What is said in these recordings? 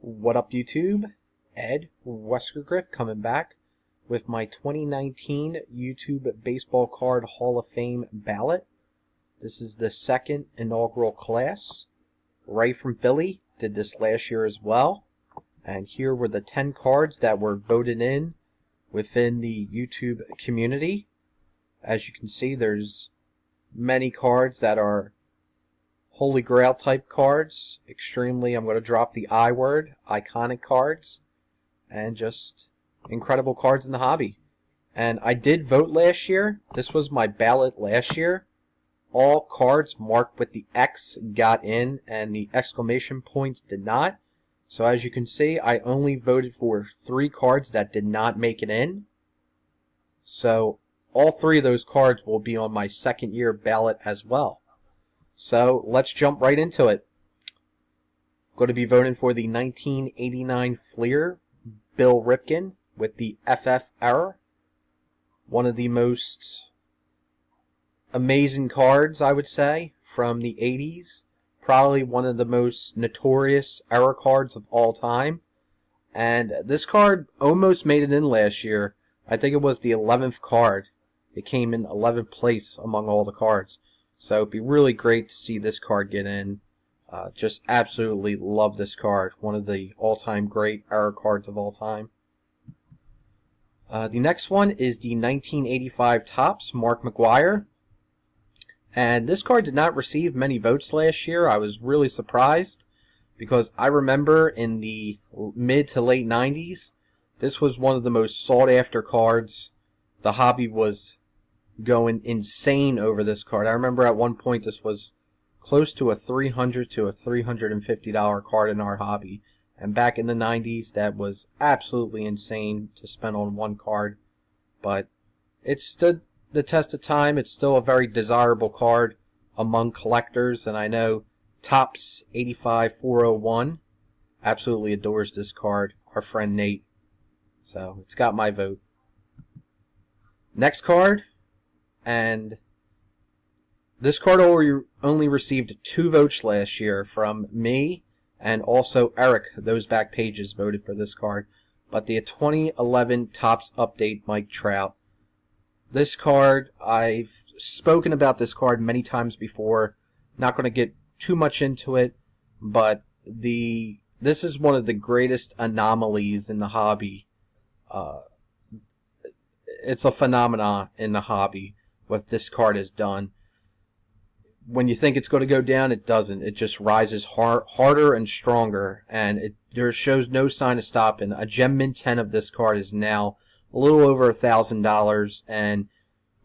What up, YouTube? Ed, WeskerGriff, coming back with my 2019 YouTube Baseball Card Hall of Fame ballot. This is the second inaugural class. Ray from Philly did this last year as well. And here were the 10 cards that were voted in within the YouTube community. As you can see, there's many cards that are Holy Grail type cards. Extremely, I'm going to drop the I word, iconic cards. And just incredible cards in the hobby. And I did vote last year. This was my ballot last year. All cards marked with the X got in and the exclamation points did not. So as you can see, I only voted for 3 cards that did not make it in. So all 3 of those cards will be on my second year ballot as well. So let's jump right into it. Going to be voting for the 1989 Fleer, Bill Ripken with the FF error. One of the most amazing cards, I would say, from the 80s. Probably one of the most notorious error cards of all time. And this card almost made it in last year. I think it was the 11th card. It came in 11th place among all the cards. So it'd be really great to see this card get in. Just absolutely love this card. One of the all-time great error cards of all time. The next one is the 1985 Topps Mark McGwire. And this card did not receive many votes last year. I was really surprised because I remember in the mid to late 90s, this was one of the most sought after cards. The hobby was going insane over this card. I remember at one point this was close to a $300 to a $350 card in our hobby. And back in the 90s, that was absolutely insane to spend on one card. But it stood the test of time. It's still a very desirable card among collectors. And I know Topps 85401 absolutely adores this card. Our friend Nate. So it's got my vote. Next card. And this card only received 2 votes last year from me and also Eric. Those back pages voted for this card. But the 2011 Topps Update Mike Trout. This card, I've spoken about this card many times before. Not going to get too much into it, but this is one of the greatest anomalies in the hobby. It's a phenomenon in the hobby. What this card has done. When you think it's going to go down, it doesn't. It just rises harder and stronger, and there shows no sign of stopping. A Gem Mint 10 of this card is now a little over $1,000, and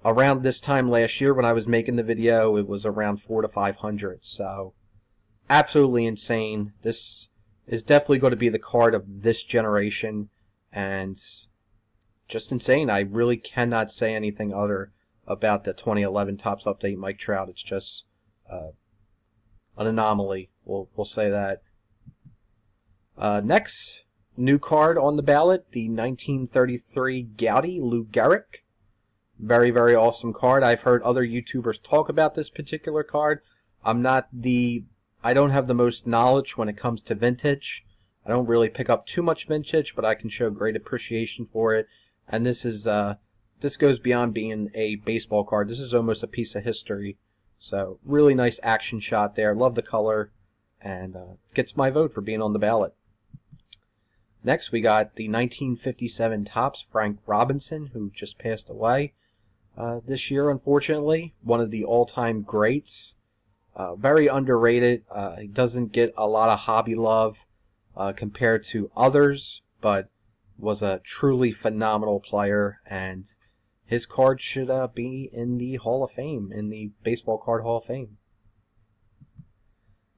around this time last year when I was making the video, it was around $400 to $500. So absolutely insane. This is definitely going to be the card of this generation, and just insane. I really cannot say anything other about the 2011 Topps Update Mike Trout. It's just an anomaly. We'll say that. Next, new card on the ballot, the 1933 Gowdy Lou Gehrig. Very, very awesome card. I've heard other YouTubers talk about this particular card. I don't have the most knowledge when it comes to vintage. I don't really pick up too much vintage, but I can show great appreciation for it. And this is this goes beyond being a baseball card. This is almost a piece of history. So, really nice action shot there. Love the color. And gets my vote for being on the ballot. Next, we got the 1957 Topps Frank Robinson, who just passed away this year, unfortunately. One of the all-time greats. Very underrated. He doesn't get a lot of hobby love compared to others, but was a truly phenomenal player, and his card should be in the Hall of Fame, in the Baseball Card Hall of Fame.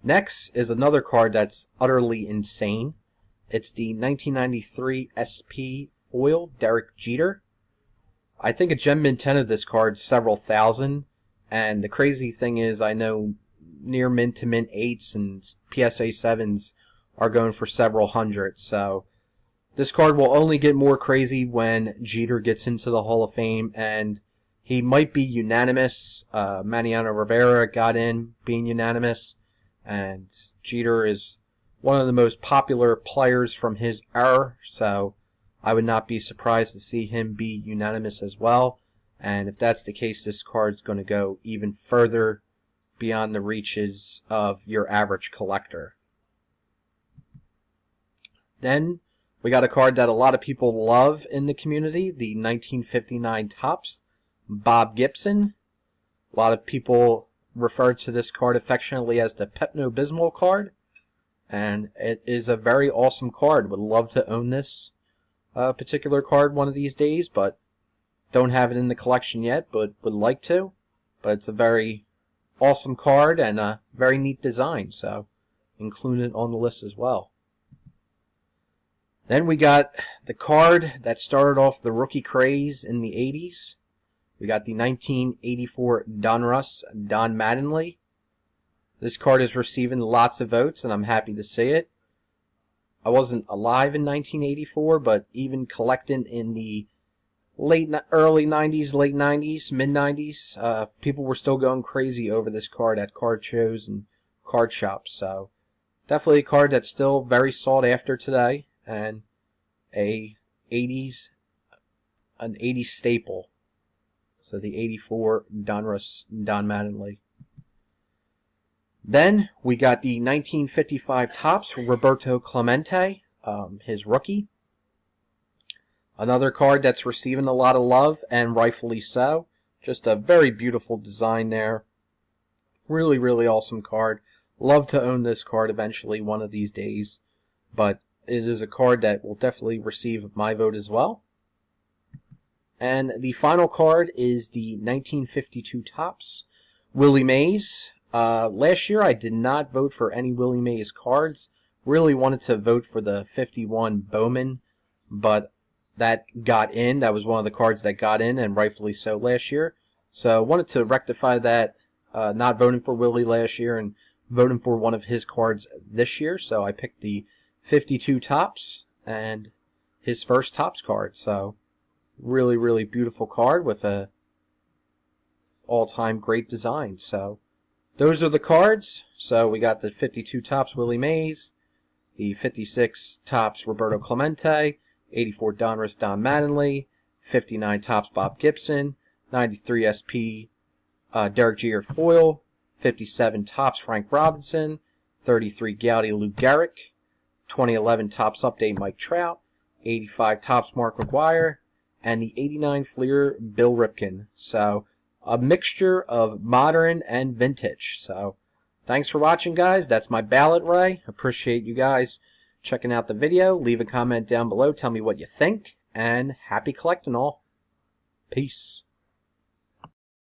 Next is another card that's utterly insane. It's the 1993 SP Foil Derek Jeter. I think a Gem Mint 10 of this card is several thousand, and the crazy thing is I know near mint to mint 8s and PSA 7s are going for several hundred, so this card will only get more crazy when Jeter gets into the Hall of Fame, and he might be unanimous. Mariano Rivera got in being unanimous, and Jeter is one of the most popular players from his era, so I would not be surprised to see him be unanimous as well. And if that's the case, this card's going to go even further beyond the reaches of your average collector. Then we got a card that a lot of people love in the community, the 1959 Topps Bob Gibson. A lot of people refer to this card affectionately as the Pepto-Bismol card, and it is a very awesome card. Would love to own this particular card one of these days, but don't have it in the collection yet, but would like to. But it's a very awesome card and a very neat design, so include it on the list as well. Then we got the card that started off the rookie craze in the 80s. We got the 1984 Donruss Don Mattingly. This card is receiving lots of votes, and I'm happy to see it. I wasn't alive in 1984, but even collecting in the early 90s, late 90s, mid 90s, people were still going crazy over this card at card shows and card shops. So definitely a card that's still very sought after today, and an 80s staple. So the 84 Donruss Don Mattingly. Then we got the 1955 Topps Roberto Clemente, his rookie. Another card that's receiving a lot of love, and rightfully so. Just a very beautiful design there. Really, really awesome card. Love to own this card eventually one of these days. But it is a card that will definitely receive my vote as well. And the final card is the 1952 Topps Willie Mays. Last year I did not vote for any Willie Mays cards. Really wanted to vote for the 51 Bowman, but that got in. That was one of the cards that got in, and rightfully so last year. So I wanted to rectify that, not voting for Willie last year and voting for one of his cards this year. So I picked the 52 Topps and his first Topps card. So really, really beautiful card with a all-time great design. So those are the cards. So we got the 52 Topps Willie Mays, the 56 Topps Roberto Clemente, 84 Donruss Don Mattingly, 59 Topps Bob Gibson, 93 SP Derek Jeter Foil, 57 Topps Frank Robinson, 33 Gaudy Lou Gehrig, 2011 Topps Update Mike Trout, 85 Topps Mark McGwire, and the 89 Fleer Bill Ripken. So a mixture of modern and vintage. So thanks for watching, guys. That's my ballot ray. Appreciate you guys checking out the video. Leave a comment down below. Tell me what you think. And happy collecting all. Peace.